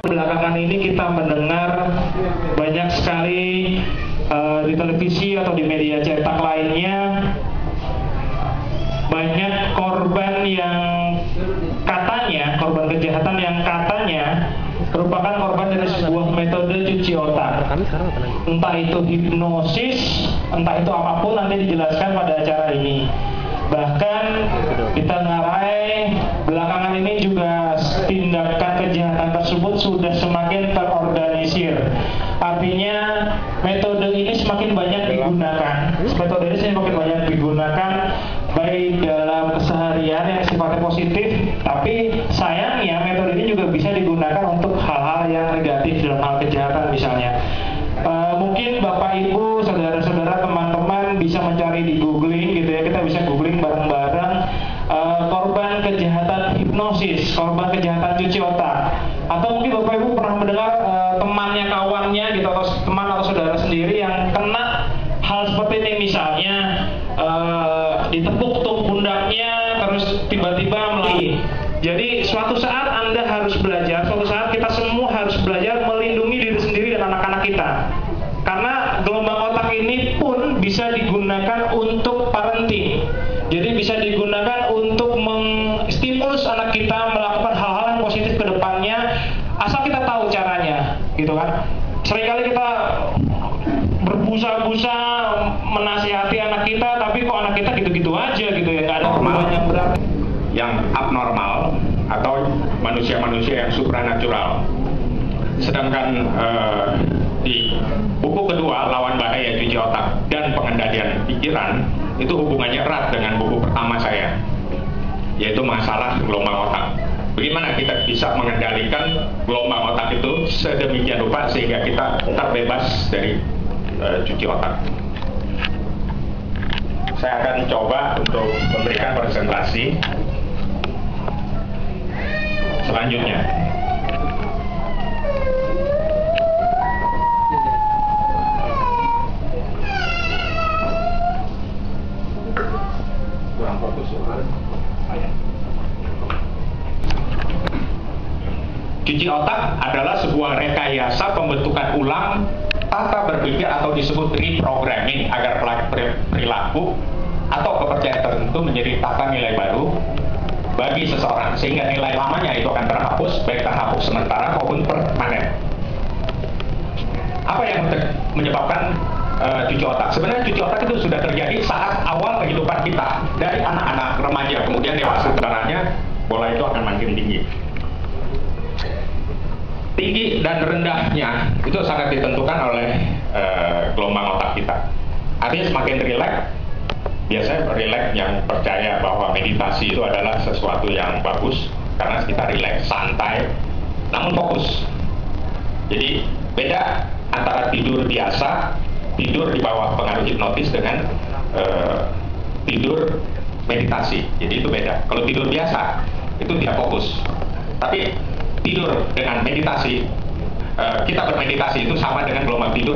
Belakangan ini kita mendengar banyak sekali di televisi atau di media cetak lainnya, banyak korban yang katanya, korban kejahatan yang katanya merupakan korban dari sebuah metode cuci otak. Entah itu hipnosis, entah itu apapun, nanti dijelaskan pada acara ini. Bahkan kita ngarai belakangan ini juga tindakan kejahatan tersebut sudah semakin terorganisir. Artinya metode ini semakin banyak digunakan. Metode ini semakin banyak digunakan baik dalam keseharian yang sifatnya positif, tapi sayangnya metode ini juga bisa digunakan untuk hal-hal yang negatif dalam hal kejahatan misalnya. Mungkin Bapak Ibu, saudara-saudara, teman-teman bisa mencari di googling gitu ya, kita bisa googling bareng-bareng korban kejahatan hipnosis, korban kejahatan cuci otak. Atau mungkin Bapak Ibu pernah mendengar temannya, kawannya gitu, atau teman atau saudara sendiri yang kena hal seperti ini, misalnya ditepuk tuh pundaknya terus tiba-tiba melalui. Jadi suatu saat Anda harus belajar, suatu saat kita semua harus belajar melindungi diri sendiri dan anak-anak kita. Karena gelombang otak ini pun bisa digunakan untuk parenting. Jadi bisa digunakan untuk menstimulus anak kita melakukan hal-hal yang positif ke depannya, asal kita tahu caranya, gitu kan. Seringkali kita berbusa-busa menasihati anak kita, tapi kok anak kita gitu-gitu aja gitu ya, nggak ada perubahan yang berarti. Yang abnormal atau manusia-manusia yang supranatural. Sedangkan di buku kedua, Lawan Bahaya Cuci Otak dan Pengendalian Pikiran, itu hubungannya erat dengan buku pertama saya, yaitu masalah gelombang otak. Bagaimana kita bisa mengendalikan gelombang otak itu sedemikian rupa sehingga kita terbebas dari cuci otak. Saya akan coba untuk memberikan presentasi selanjutnya. Kurang fokus. Cuci otak adalah sebuah rekayasa pembentukan ulang tata berpikir atau disebut reprogramming agar perilaku atau kepercayaan tertentu menjadi tata nilai baru bagi seseorang, sehingga nilai lamanya itu akan terhapus, baik terhapus sementara maupun permanen. Apa yang menyebabkan cuci otak? Sebenarnya cuci otak itu sudah terjadi saat awal kehidupan kita, dari anak-anak, remaja, kemudian dewasa. Sebenarnya pola itu akan makin tinggi. Tinggi dan rendahnya itu sangat ditentukan oleh gelombang otak kita. Artinya semakin rileks, biasanya rileks yang percaya bahwa meditasi itu adalah sesuatu yang bagus karena kita rileks, santai, namun fokus. Jadi beda antara tidur biasa, tidur di bawah pengaruh hipnotis dengan tidur meditasi. Jadi itu beda. Kalau tidur biasa itu tidak fokus, tapi tidur dengan meditasi, kita bermeditasi itu sama dengan gelombang tidur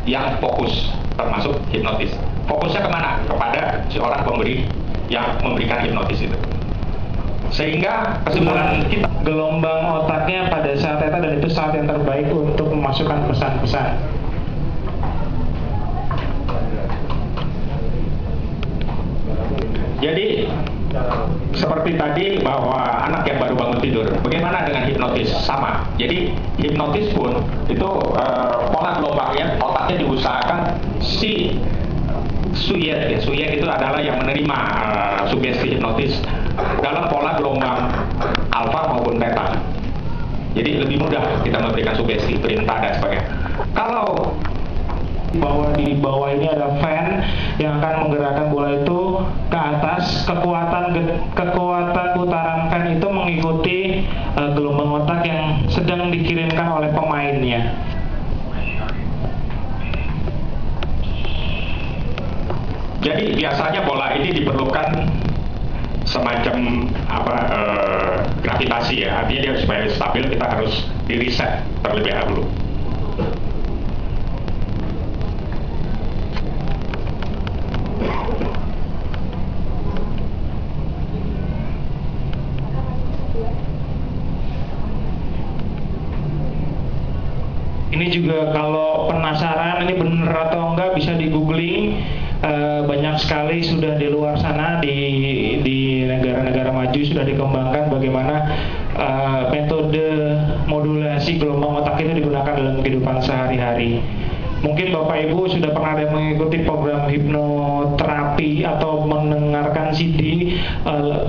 yang fokus, termasuk hipnotis. Fokusnya kemana? Kepada si orang pemberi yang memberikan hipnotis itu. Sehingga kesimpulan kita, gelombang otaknya pada saat itu, dan itu saat yang terbaik untuk memasukkan pesan-pesan. Jadi seperti tadi bahwa anak yang baru bangun tidur, bagaimana dengan hipnotis? Sama. Jadi hipnotis pun itu pola gelombangnya, otaknya diusahakan si suyet, ya. Suyet itu adalah yang menerima sugesti hipnotis dalam pola gelombang alfa maupun beta. Jadi lebih mudah kita memberikan sugesti, perintah dan sebagainya. Kalau bahwa di bawah ini ada fan yang akan menggerakkan bola itu ke atas, kekuatan putaran fan itu mengikuti gelombang otak yang sedang dikirimkan oleh pemainnya. Jadi biasanya bola ini diperlukan semacam gravitasi, ya. Artinya dia supaya stabil kita harus di reset terlebih dahulu. Ini juga kalau penasaran ini benar atau enggak bisa di googling. Banyak sekali sudah di luar sana di negara-negara maju sudah dikembangkan bagaimana metode modulasi gelombang otak itu digunakan dalam kehidupan sehari-hari. Mungkin Bapak Ibu sudah pernah ada mengikuti program hipnoterapi atau mendengarkan CD,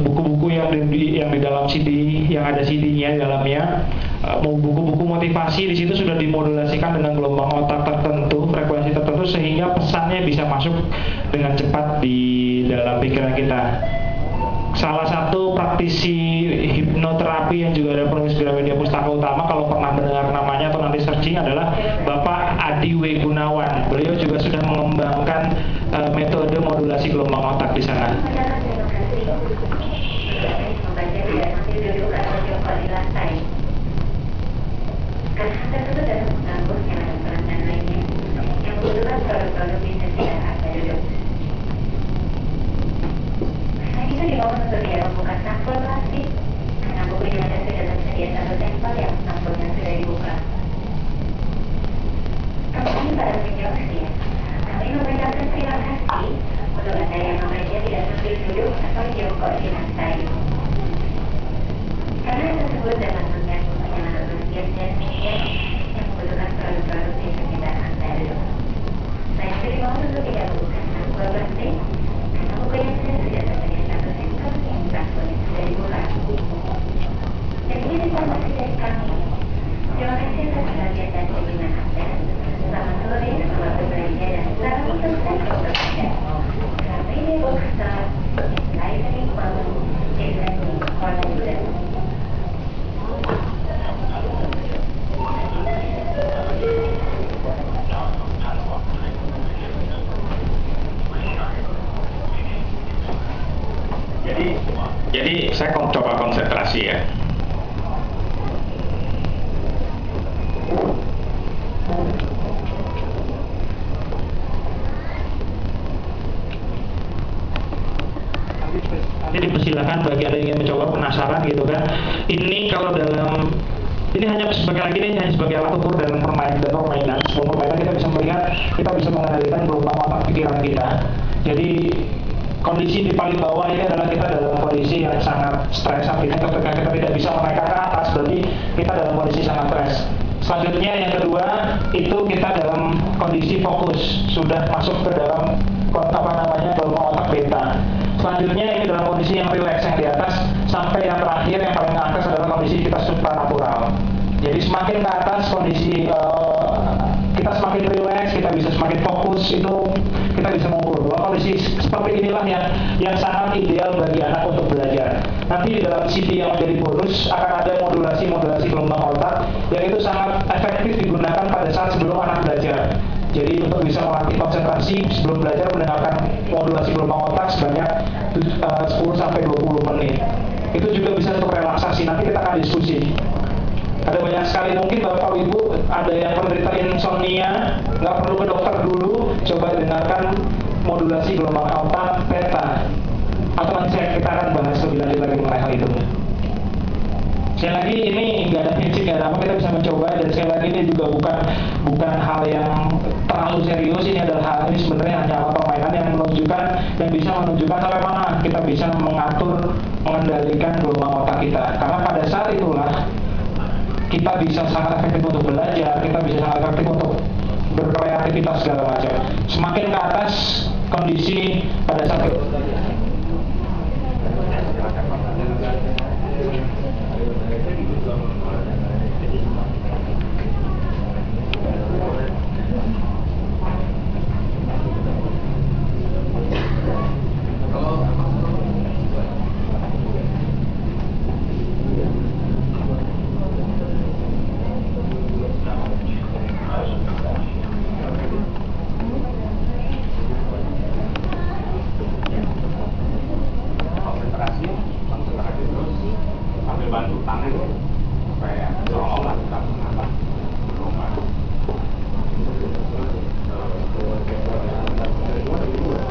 buku-buku yang di dalam CD, yang ada CD-nya di dalamnya, buku-buku motivasi di situ sudah dimodulasikan dengan gelombang otak tertentu, frekuensi tertentu sehingga pesannya bisa masuk dengan cepat di dalam pikiran kita. Salah satu praktisi hipnoterapi yang juga ada penulis Gramedia Pustaka Utama, kalau pernah mendengar namanya atau nanti searching, adalah Bapak Adi W. Gunawan. Beliau juga sudah mengembangkan metode modulasi gelombang otak di sana. Di bawah untuk dia membuka sampel plastik karena bukunya ada sudah tersedia satu sampel yang sampelnya sudah dibuka. Kami para penjelasan, kami mengucapkan terima kasih untuk Anda yang membaca tidak sambil duduk atau jongkok di lantai. Karena tersebut dapat mengganggu perjalanan manusia dan media yang membutuhkan produk-produk di sekitar Anda duduk. Saya beri mohon untuk tidak membuka sampel plastik karena buku yang sudah tersedia satu sampel yang sampelnya sudah dibuka. Jadi informasi dari kami. Terima kasih atas perhatian dan kunjungan Anda. Selamat sore, selamat berbelanja, dan selamat sukses untuk Anda. Kami di Bookstore, Library Malu, Library Kota Budak. Jadi saya coba konsentrasi ya. Jadi dipersilakan bagi Anda yang ingin mencoba, penasaran gitu kan. Ini kalau dalam ini hanya sebagai alat ukur dalam permainan. Sebelum permainan kita bisa melihat, kita bisa mengendalikan gelombang otak pikiran kita. Jadi kondisi di paling bawah ini adalah kita dalam kondisi yang sangat stres. Artinya ketika kita tidak bisa menaikkan ke atas, berarti kita dalam kondisi sangat stres. Selanjutnya yang kedua, itu kita dalam kondisi fokus, sudah masuk ke dalam gelombang otak beta. Selanjutnya ini dalam kondisi yang rileks yang di atas, sampai yang terakhir yang paling ke atas adalah kondisi kita supranatural. Jadi semakin ke atas kondisi kita semakin rileks, kita bisa semakin fokus, itu kita bisa mengukur. Kondisi seperti inilah yang sangat ideal bagi anak untuk belajar. Nanti di dalam CD yang menjadi bonus akan ada modulasi gelombang otak yang itu sangat efektif digunakan pada saat sebelum anak belajar. Jadi untuk bisa melatih konsentrasi sebelum belajar mendengarkan modulasi gelombang otak sebanyak 10-20 menit. Itu juga bisa untuk relaksasi. Nanti kita akan diskusi. Ada banyak sekali, mungkin Bapak Ibu ada yang penderita insomnia, nggak perlu ke dokter dulu, coba dengarkan modulasi gelombang otak beta. Atau nanti kita akan bahas lebih lanjut lagi mengenai hal itu. Sekali lagi ini nggak ada prinsip, nggak ada apa, kita bisa mencoba, dan sekali lagi ini juga bukan hal yang terlalu serius. Ini adalah hal ini sebenarnya hanya alat permainan yang bisa menunjukkan sampai mana kita bisa mengendalikan gelombang otak kita. Karena pada saat itulah kita bisa sangat efektif untuk belajar, kita bisa sangat efektif untuk berkreativitas segala macam. Semakin ke atas kondisi pada saat itu.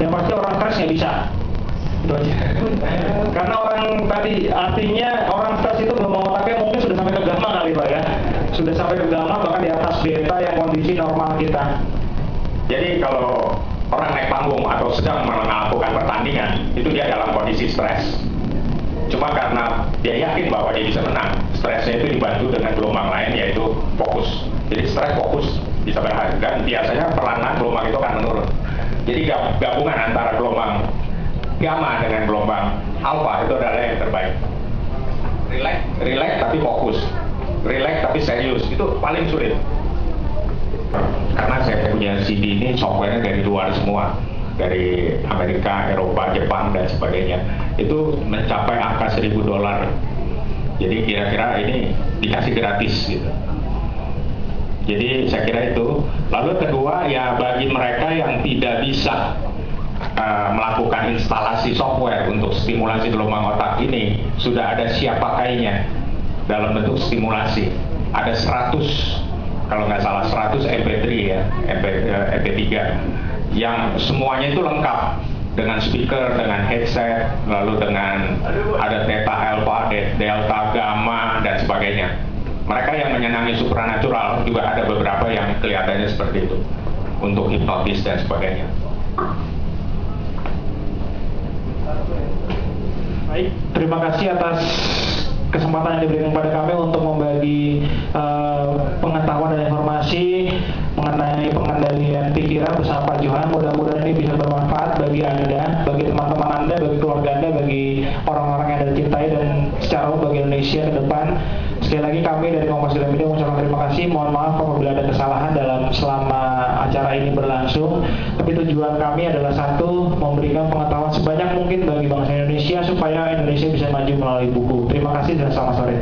Yang pasti orang stres nggak bisa. Itu aja. Karena orang tadi, artinya orang stres itu gelombang otaknya mungkin sudah sampai ke gamma kali Pak ya. Sudah sampai ke gamma, bahkan di atas beta yang kondisi normal kita. Jadi kalau orang naik panggung atau sedang melakukan pertandingan, itu dia dalam kondisi stres. Cuma karena dia yakin bahwa dia bisa menang, stresnya itu dibantu dengan gelombang lain, yaitu fokus. Jadi stres, fokus bisa berhasil, dan biasanya perlahan gelombang itu akan menurun. Jadi gabungan antara gelombang gamma dengan gelombang alpha itu adalah yang terbaik. Relax tapi fokus, relax tapi serius, itu paling sulit. Karena saya punya CD ini software-nya dari luar semua, dari Amerika, Eropa, Jepang dan sebagainya. Itu mencapai angka $1.000. Jadi kira-kira ini dikasih gratis gitu. Jadi saya kira itu. Lalu kedua, ya bagi mereka yang tidak bisa melakukan instalasi software untuk stimulasi gelombang otak ini, sudah ada siap pakainya dalam bentuk stimulasi. Ada 100, kalau nggak salah 100 MP3 ya, MP3 yang semuanya itu lengkap dengan speaker, dengan headset, lalu dengan ada theta, alpha, delta, gamma dan sebagainya. Mereka yang menyenangi supranatural juga ada beberapa yang kelihatannya seperti itu untuk hipnotis dan sebagainya. Baik, terima kasih atas kesempatan yang diberikan kepada kami untuk membagi pengetahuan dan informasi mengenai pengendalian pikiran bersama Pak Johan. Mudah-mudahan ini bisa bermanfaat bagi Anda, bagi teman-teman Anda, bagi keluarga Anda, bagi orang-orang yang Anda cintai, dan secara umum bagi Indonesia ke depan. Sekali lagi kami dari Kompas Media mengucapkan terima kasih. Mohon maaf apabila ada kesalahan selama acara ini berlangsung. Tapi tujuan kami adalah satu, memberikan pengetahuan sebanyak mungkin bagi bangsa Indonesia supaya Indonesia bisa maju melalui buku. Terima kasih dan selamat sore.